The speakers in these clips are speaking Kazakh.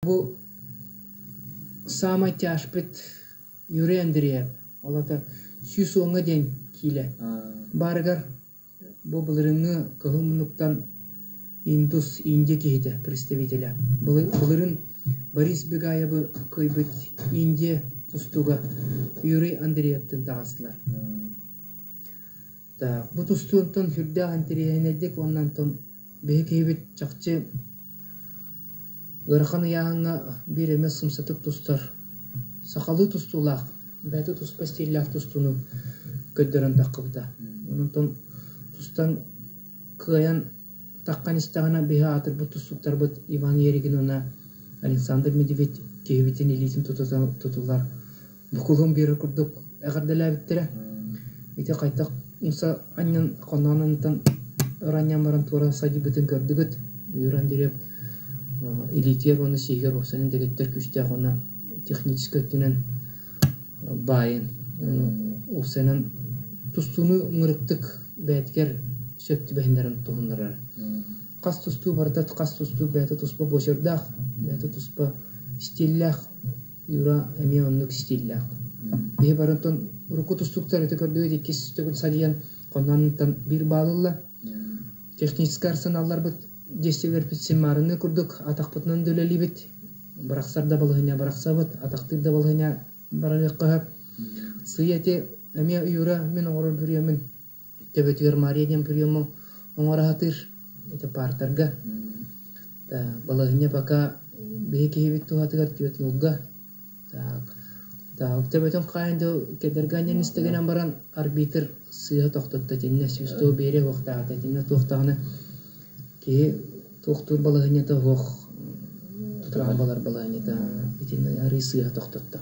Bu sama tyaşpet yüreğindiriye. Olata süs oңa den kile. Bargar bu bulurunu kahılmınlıktan Indus India kihide представителя. Bulurun Boris Begayabı kıybet India tustuga yüreği Andreyev'den dağısılar. Da bu tustuğundan hürde Andreyev'nedik ondan ton behi kıybet çakçı Gırkanı yağına bir emes sımsatık tustar. Sakalı tustulaq, bәті tuspа stillaq tustunu köddөрөн takıbıda. Onun ton tustan kıyan takkan istağına biha atır bu tustuklar bıt Ivan Yerigin ona Alexander Medved kehibitin elitin tutular. Bukulun bir kurduk eğerdele bittire. Ite kaytak insa anyan konanından öğrenyen varan tuara sadi bütün gördügüt. Yuran direp elitiyer onu şeker o senin degetler küçte ona teknik kötünen bayın. O senin tustunu mırıktık betker söktü behinlerin tohunları. Kas tustu vartat kas tustu beti tuspa boşardak beti tuspa stillak yura emi onluk stillak. Bir barınton ruku tustuklar ete gördüğü dikis tökül sadiyan konanından bir bağlılar. Teknik arsenallar bu desteler pitsin marını kurduk atak putnan döleli bit. Bıraksar balığına bıraksabıt ataktır da balığına baralik kahap. Sıyeti emi yura min oğrur bürüyemin tebet yormariyeden bürüyemu oğra hatır ete partarga. Balığına baka beki hibit tuhatıgar tüyet nugga. Tebetin kayında kederganyan istegen baran arbiter sıyha tohtatta tinne süsto beri hoqtağı tinne tohtağını ki tohtur balığına da hoq travmalar balığına da tinne ari sıyha tohtatta.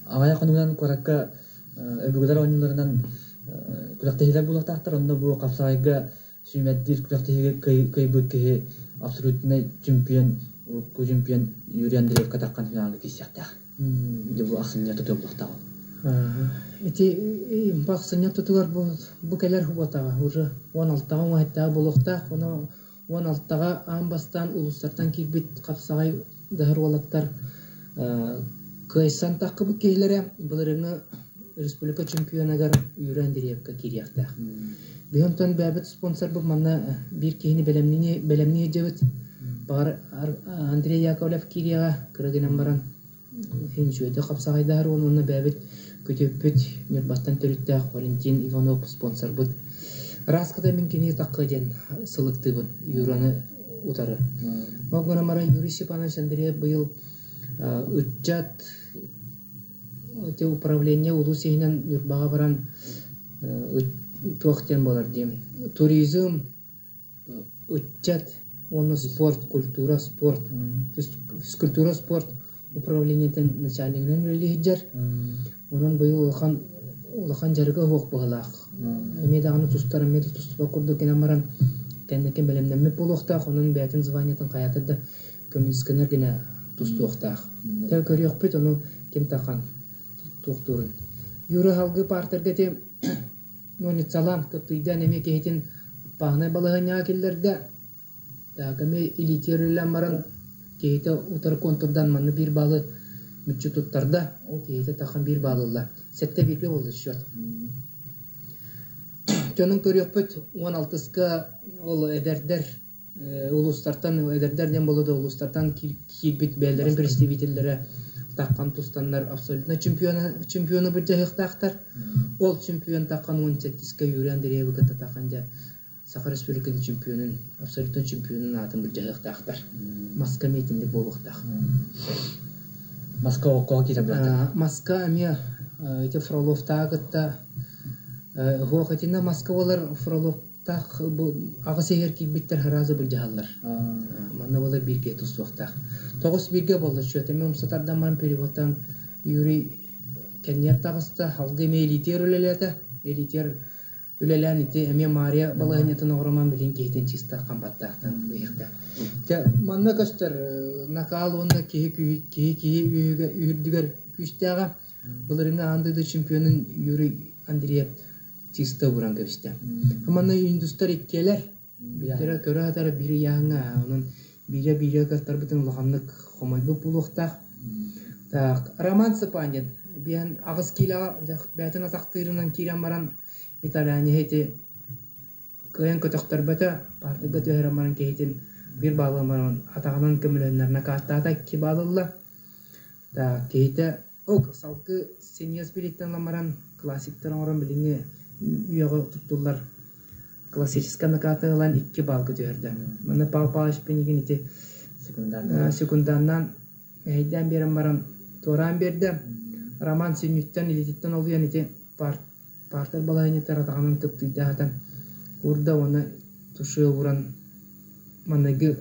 Ağaya konulan korakka öbürler oyunlarından kulaktahiler bulaktaqtar onda bu kapsayga sümeddir kulaktahiga kıybık ki absolutne çempiyon Kujimpian Yurian Andreev katakkan finalı kisahta. Bu aksanya tutuyor bulaktağı. Iti baksanya tutuyor bu keler hubatağı. Uru 16'a muhatta bulakta. Onu 16'a ambastan uluslardan kibit kapsayı dahar olaktar. Kaysan takı bu keylere bulurunu Respublika Çempiyonu Yurian Andreev'ka kiriyakta. Bir ondan babet sponsor bu manna bir kihini belemniye cevit. Bar Andrei Yakovlev kiriya kırgınan baran henşöyle kapsayda har onunla babet kötüpüt nürbastan törütte Valentin Ivanov sponsor bud. Raskada minkini takkajen sılıktı bud yuranı utarı. Ogona mara yurisi pana Andrei bu yıl ücret te upravlение улусыйнан нюрбага баран туактен болар дем. Туризм ücret onu sport, kultura, sport, физкультура, sport upravleniyadan начальнигинен öyle hiccer. Onun bu ulaqan jarga hoq bağlaq. Эме даганы тустарым меди туступа курдук генамаран теннекен белемнеме болуqta, onun бәтин званиятын каятыда көмүскенер генә тустуqta. Тәл көрөк бит onu кем тақан туқтурын. Юры халгы партерге те монитсалан кыптыйдан эме кейтин пахнай балыгыня келлерде Dağımı ilitiyorlar maran kehite utar konturdan manı bir balı mütçü tuttarda o kehite takan bir balılar. Sette birge oldu şu an. Canın körüyor pet 16'ska ol ederder uluslardan ederderden bolu da uluslardan kibit bellerin prestijlilere takan tustanlar absolutna çempiyonu bir cahık taktar. Ol çempiyon takan 18'ska Yurian Andreev kata takanja. Sakar Respublika'nın çempiyonun, absolutan çempiyonun adını bir cahık taktar. Maska metinlik boluqtaq. Maska oqoğa kira bıraktı. Maska emiya, ite Frolov tağıtta, hoq etinna maska olar Frolov taq, bu ağı seher ki bitter harazı bir cahallar. Manna olar birge tustuqtaq. Toğus birge bollar şu eteme umsatardan man perivotan Yuri kenyer tağısta, halgı eme elitiyer ölelerde, elitiyer Ülelen iti emi Maria balığınyatın oğraman bilin kehten çista kambattağıtan bıyıqta. Manna göster nakal onda kehi ühürdüger küçtağa balırına andıydı çempiyonun Yuri Andreev çista vuran göster. Manna Hindustar ikkeler Битера көрө атара бири яңа, онун бире каттар бутун лаганнык хомой бу булуктак. Так, Роман Сапанин, биен агыс кила бәтен атактырынан кирен баран Италияны хети кыйын көтөктөр бөтө, партыга төһөрөмөн кейтин бир балымын атагынан көмөлөннөрүнө каттата ки балылла. Так, кейте ок салкы сеньяс билеттен ламаран классиктер орон билинге үйөгө туттулар. Классический накатылан 2 бал көтөрдү. Мына палпалаш пенеген ити секундандан эйден берем баран Торан берди. Роман Сенюттан илититтен олуян ити партер балайны таратаганын тыптыйдатан. Урда оны тушы уран маныгы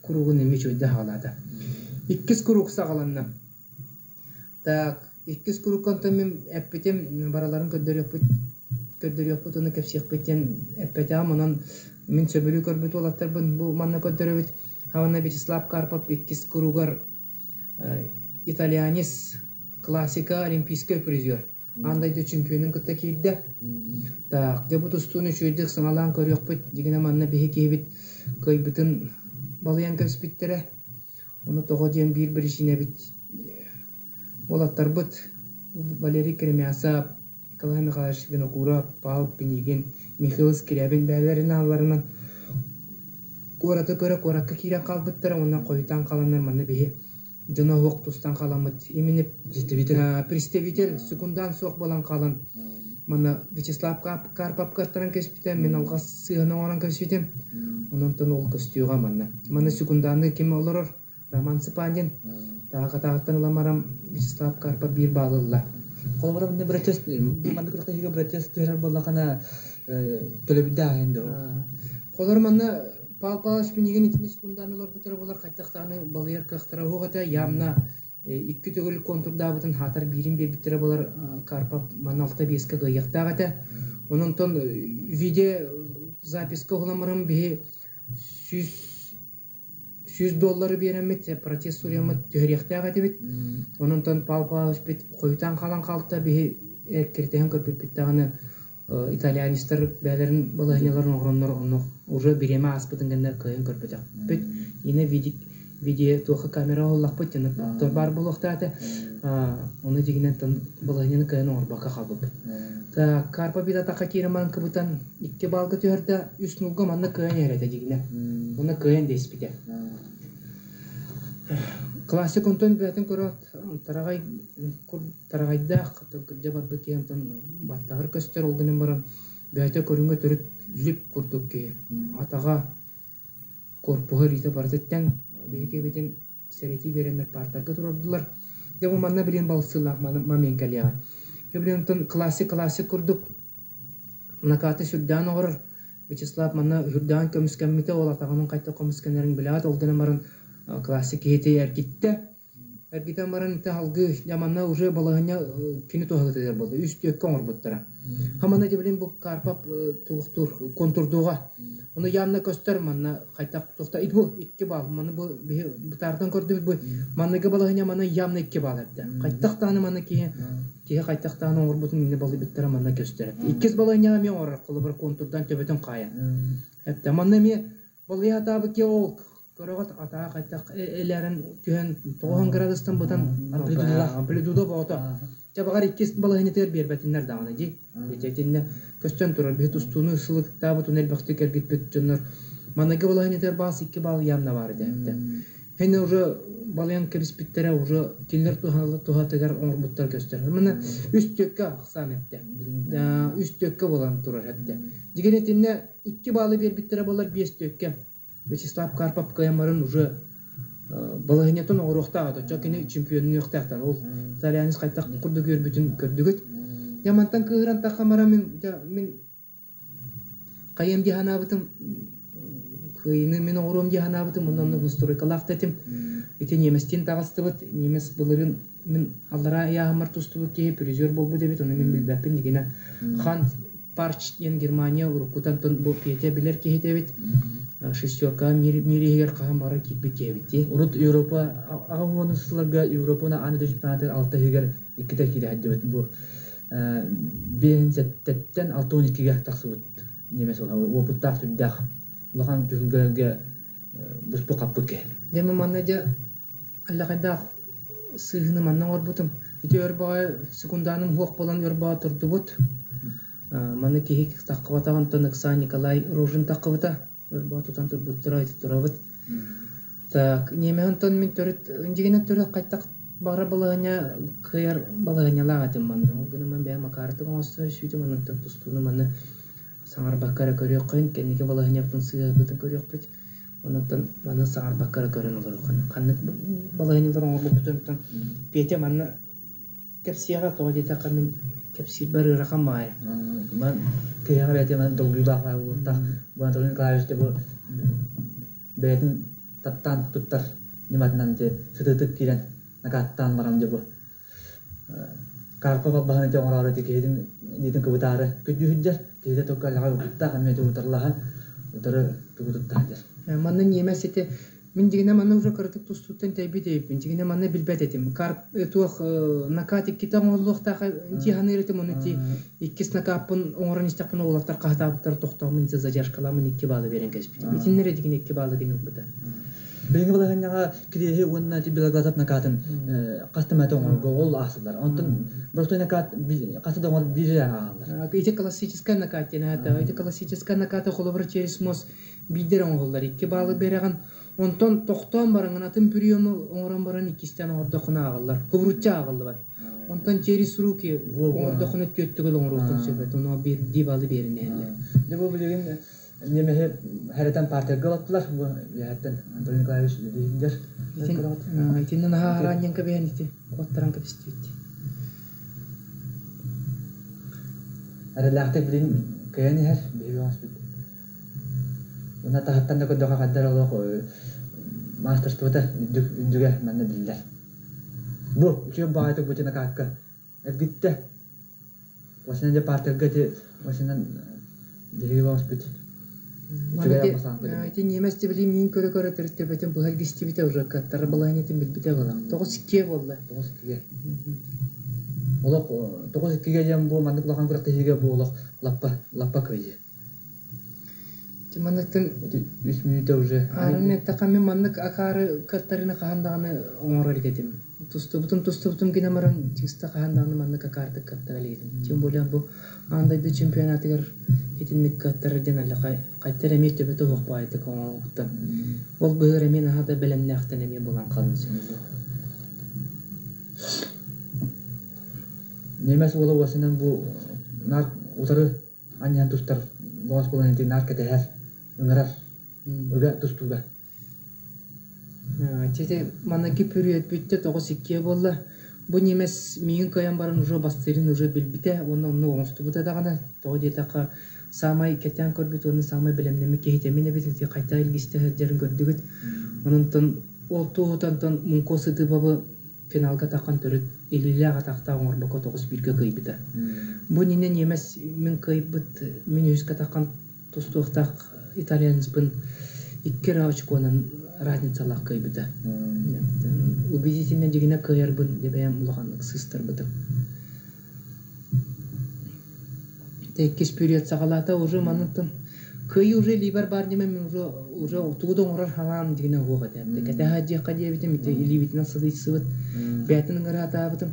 куругун эмич ойда халады. 2 курук сагаланна. Так, 2 куруккан мен эппетем бараларын көддөрөп оны кепсиякпеттен эппетем онон мен сөбөлү көрбөт олаттарбын бу манна көддөрөбүт. Хавана Вячеслав Карпов 2 куругар итальянец классика олимпийский призер. Андайды чемпионын кытта кийди. Так, дебут устуну чөйдүк сыңалан көрөкпөт дегене манна бихи кейбит көйбүтүн балыян көспүттере. Оны того ден бир ишине бит. Олаттарбыт Валерий Кремясов, Николай Михайлович Винокуров, Павел Пенигин, Михаил Скрябин бәлерин алларынан кораты көрө коракка кирен калбыттар, онна койтан каланнар манна бихи жана хок тустан каламыт. Именно представитель секундан сок болан калан. Мана Вячеслав Карпов каттаран кеспитем, мен алга сыгына оран кеспитем. Ононтон ол көстүгө манна. Мана секунданы ким олорор? Роман Сапанин. Тагы ламарам Вячеслав Карпов бир балылла. Колбарам не протест, манда кырыкта хиге протест төрөр боллакана төлөбүдө энди. Колор манна палпалаш пенеген итин секунданылар бутыр болар кайтактаны балыяр кактыра огата ямна 2 төгөл контурда бутун хатар бирин бебиттере болар Карпов мана 6-5 гыяктагата. Ононтон видео записка хуламарам бе $100 беремет протест суремет төрөктага дебит. Ононтон палпалаш бит койтан калан калта бе эркертен көрпөттөгөнө итальянистер бәлерин балаһыняларын огроннор оны уже биреме аспытынганда кыйын көрпөтөк. Бит ине видео тоха камера оллак битен бар булуктаты. Оны дигенен тон балаһынын кыйын орбака калып. Та Карпов бита така киреман кыбытан 2 балга төрдө үс нулга манна кыйын эрете дигене. Оны кыйын деспите. Классик онтон бәтен көрөт тарагайда кытыкда бар бекентен баттагыр көстөр олгунун баран бәте көрүнгө төрөт лип курдук ки атага корпугар ите бардыттан беке бетен серети беренер партага турдулар. Дебу манна билен балсылак мамен калия. Хебрентон классик курдук накаты сүддан огор Вячеслав манна хүрдан көмүскәммите ол атаганын кайта көмүскәнерин билат олдунун баран классик хете эргитен баран те алгы яманна уже балаһыня кини тохалатыр болду. Үстөккө орбуттара. Хамана дебилен бу Карпов тугтур контурдуга. Оны ямна көстөр манна кайта тохта итбу 2 бал. Маны бу бутардан көрдүбүт бу. Манныга балаһыня мана ямна 2 бал атты. Кайтактаны мана кие кайтактаны орбутун мине балы биттера манна көстөр. 2 балаһыня мен орар колу бир контурдан төбөтөн кая. Хәтта манна ме балыя табы ки ол көрөгөт ата кайтак элерин түһөн 90 градустан бутан амплитуда бото. Жабагар 2 балаһыны тер бербетиннер даганы ди. Жететинне көстөн турар бет устуну сылык табы тунел бакты кергит бет жоннор. Манага балаһыны тер бас 2 бал ямна бар депти. Хене уже балаң кебиспиттере уже тиллер тухатыгар орбуттар көстөр. Мына үстөккө аксан этти. Үстөккө болан турар этти. Дигенетинне 2 балы бербиттере болар 5 төккө. Вячеслав Карпов каямарын уже балаһынятон орохта ата чакыны чемпионны яктактан ол итальянец кайтак курду көрбүтүн көрдүгөт. Ямантан кыгыран такамара мен кайым диханабытым кыйны мен ором диханабытым ондан настройкалак детим. Ите неместин тагыстыбыт немес булырын мен аллара яамар тустубу ке призер болбу дебит оны мен билбеппин дигене. Хан Парчтен Германия урукутан тон бу пете билер ке дебит. Шестерка миригер кахам бара кипит кебити. Урут Европа агонусларга Европана аны чемпионаты 6-гер 2-те киде хаддыбыт бу. Бен зеттен 6-12-ге таксыбыт немес ола. Опуттак сүддак улахан жүгүлгөргө буспу каппыке. Дема манна да аллахайда сыгыны манна орбутум. Ити өрбаа секунданым хуак болан өрбаа турдубут. Манна кихик таққыбатаган тоныкса Николай Ружин таққыбата. Өрбаа тутан турбуттыра турабыт. Так, немеон тон мен төрөт индигене төрөт кайттак бара балаганя кыяр балаганя лагатым манна. Гына мен бая макарты гонстой сүйтү манна тустуну манна саңар баккара көрөк кыйын кенеге балаганя тон сыгыбытын көрөк бит. Онотон манна саңар баккара көрөн олор канык балаганялар оңгоптон пете манна кепсияга тоодета камин кепси бары ракамай. Ман кыяга бете ман долгуй бака та бантолын клавиште бу бетин таттан туттар ниматнан же сытытык кирен накаттан барам же бу карпа бабахан те оңорары те кедин дитин кыбытары күдүһүджер кеде токка лага кутта хамете утарлахан утары тугуттаажер. Манна немесете мен дигене манна уже кыртык тустуттан тайбите мен дигене манна билбет этим карп туох накатик китам оллуктаа тиханырытым онути иккис накапын оңорон истапын олактар кахтаптар токтомун задержкаламын 2 балы берен кеспит. Битиннере дигене 2 балы генел бута. Бенге балаганняга кирее уонна ти билагазап накатын кастамата оңорго ол асылар. Онтон просто накат кастада оңор бире аалар. Это классическая накатина, это классическая наката холовр через мост бидер оңоллар 2 балы береген. Онтон токтон бараңын атын приему оңорон баран 2-тен ордокуна агаллар. Кубрутча агаллар. Онтон через руки ордокуна төттүгөл оңоротун сөбөт. Оно бир дибалы берине. Дебо билеген немеhe hereten partiya galattılar bu yerden Antonio Clavis dediğindir. Итинен хараньян кабен ити. Коттаран кабистит. Аралахты билин каяны her беби аспит. Уна тахаттан да көдөга каддар олок мастерствода үндүгө манна диллер. Бу үчө баайты бутина какка. Эвгитте. Wasынан да партия гати wasынан беби аспит. Эти неместе били мин көрө төртөбөтөн бул гистибите уже каттар балайнетин билбите бала. 9-2 болду. 9-2. Олок 9-2ге жам бу мандык лаган кыракта хиге бу олок лаппа кыйы. Тиманаттын 3 минутта уже. Арне таками мандык акары каттарына кахандаганы оңорол кетим. Тустубутум генамаран чиста кахандаганы мандык акарды каттаралыйдым. Тем более бу андайды чемпионатыгар хитинник каттардан алла кайтар эмет төбөтө окпайды коңоктан. Ол быгыр мен хада белемнактан эме булан калын сен. Немес боло басынан бу нар утары аньян тустар бош болан эти нар кетер ыңырар. Уга тустуга. Чете манаки период бүтте 9-2 болду. Бу немес миңин каян барын уже бастырын уже билбите, оны оңстубута дагана. Тоодетака самай кетен көрбүт, оны самай билемнеме кейтемине битти кайта илгисте жерин көрдүгүт. Онунтон ол туутантон мункосыды бабы финалга такан төрөт илилага такта оңорбоко 9-1ге кыйбыта. Бу нине немес мен кыйбыт, мен үскө такан тустуктак итальянспын 2 очконун разницалак кыйбыта. Убедительно дегене кыярбын деп эм улаганлык сыстар бытым. Теккис период сагалата уже манытын кый уже либер бар неме уже туудон орар халам дегене хуга деп. Кете хаджи кадия битим или битна садыйсыбыт. Бетин гарата бытым.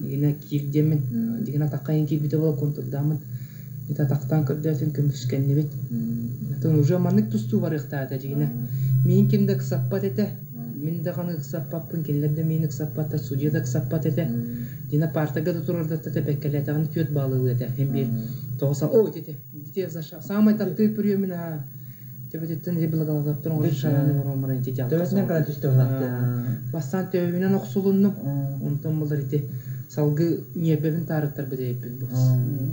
Дегене кирдемен дегене такайын кирбите бола контрдамын. Ita taqtan körдөтүн көмүскенне бит. Тон уже манык тусту бар ыктаата дегене. Мен кимде ксаппат эте. Мен да ганы ксаппаппын келлерде мени ксаппаттар судьяда ксаппат эте. Дина партага да турарда тете беккелетаган төт балыгы эте. Hem bir тоса о эте. Дите заша самый татты приёмина. Тебететтен де билгалап турган шаяны ромран эте. Тебетнен кала түстө балакта. Бастан төбүнөн оксулунну. Онтон булар эте. Салгы небевин тарыктар бидейпин бу.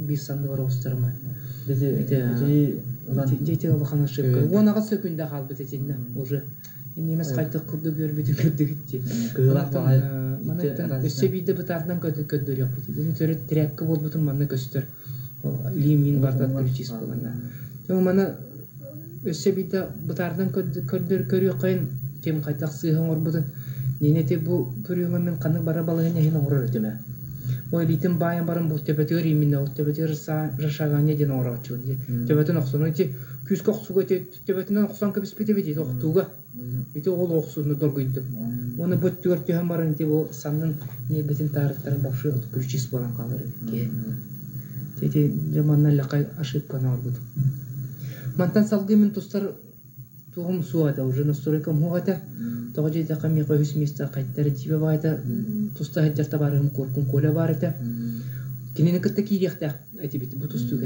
Bir sandı var ostарма. Дети улахан ошибка. Онага сөкүндө калбыт этинде уже. Немес кайтып курду көрбүтү гитти. Кылак бай. Манаттан өсөбийде бутардан көддөр жок бит. Бун төрөт трекке болбутун мана көстөр. Лимин бартат күрчис болгонда. Жөн мана өсөбийде бутардан көддөр көрүп кайын кем кайтак сыйган орбутун. Ненете бу көрүнгө мен каны бара балыгын хин орор өтөмө. Ой литин байын барын бу төбөтөр именно төбөтөр жашаган неден орочун. Төбөтөн оксону ти күз коқсуга төбөтүнөн оксан кебис битебети токтууга ити ол оксуну доргуйду оны бөттүгөр төһөн барын ити бу самнын не бетин тарыктарын бакшы күчис болан калыр ке тети жаманна лакай ошибка нарбут мантан салгымын тустар тугум суада уже настройкам хуата тогожи да ками койус места кайттар дибе байта туста хаджарта барым коркун кола барыта кинени кытта кириякта эти бит бу тустуга